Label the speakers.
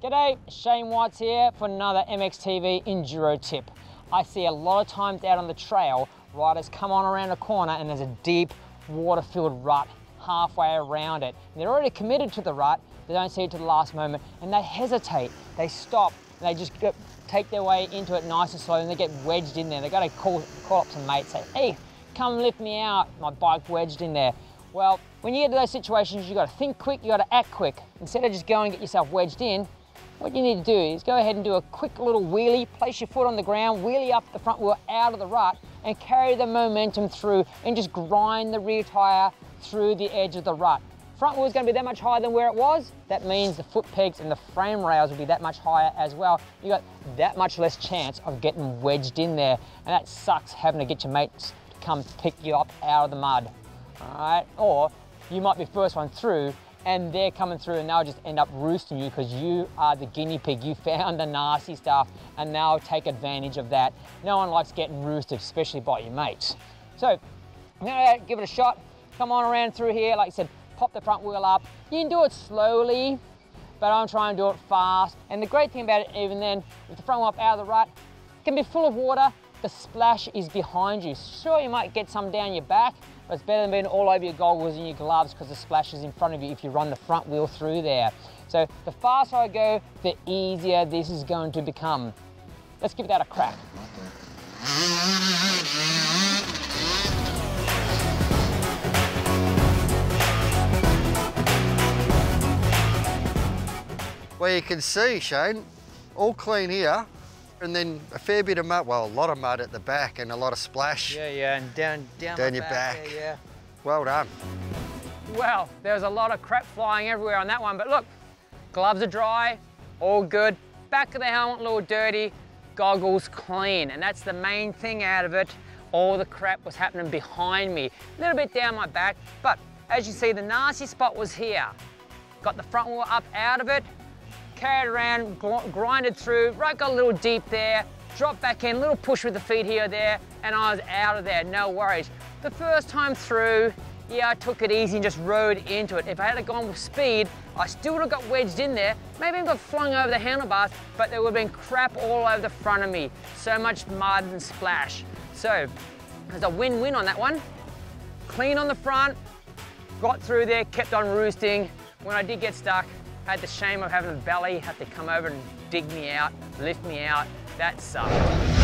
Speaker 1: G'day, Shane Watts here for another MXTV Enduro tip. I see a lot of times out on the trail, riders come on around a corner and there's a deep water-filled rut halfway around it. And they're already committed to the rut, they don't see it to the last moment, and they hesitate, they stop, and they just take their way into it nice and slow, and they get wedged in there. They gotta call up some mates, say, hey, come lift me out, my bike wedged in there. Well, when you get to those situations, you gotta think quick, you gotta act quick. Instead of just going and get yourself wedged in, what you need to do is go ahead and do a quick little wheelie, place your foot on the ground, wheelie up the front wheel out of the rut, and carry the momentum through and just grind the rear tire through the edge of the rut. Front wheel is going to be that much higher than where it was. That means the foot pegs and the frame rails will be that much higher as well. You got that much less chance of getting wedged in there, and that sucks having to get your mates to come pick you up out of the mud. All right, or you might be first one through and they're coming through and they'll just end up roosting you because you are the guinea pig. You found the nasty stuff and they'll take advantage of that. No one likes getting roosted, especially by your mates. So I'm gonna give it a shot. Come on around through here, like I said, pop the front wheel up. You can do it slowly, but I'm trying to do it fast. And the great thing about it, even then, with the front wheel up out of the rut, it can be full of water. The splash is behind you. Sure, you might get some down your back, but it's better than being all over your goggles and your gloves because the splash is in front of you if you run the front wheel through there. So the faster I go, the easier this is going to become. Let's give that a crack.
Speaker 2: Well, you can see, Shane, all clean here, and then a fair bit of mud, well, a lot of mud at the back and a lot of splash.
Speaker 1: Yeah, and down
Speaker 2: your back.
Speaker 1: Yeah.
Speaker 2: Well done.
Speaker 1: Well, there's a lot of crap flying everywhere on that one, but look, gloves are dry, all good. Back of the helmet a little dirty, goggles clean, and that's the main thing out of it. All the crap was happening behind me, a little bit down my back, but as you see, the nasty spot was here. Got the front wheel up out of it, carried around, grinded through, right, got a little deep there, dropped back in, little push with the feet here or there, and I was out of there, no worries. The first time through, yeah, I took it easy and just rode into it. If I had gone with speed, I still would have got wedged in there, maybe even got flung over the handlebars, but there would have been crap all over the front of me. So much mud and splash. So, there's a win-win on that one. Clean on the front, got through there, kept on roosting. When I did get stuck, I had the shame of having the belly have to come over and dig me out, lift me out. That sucked.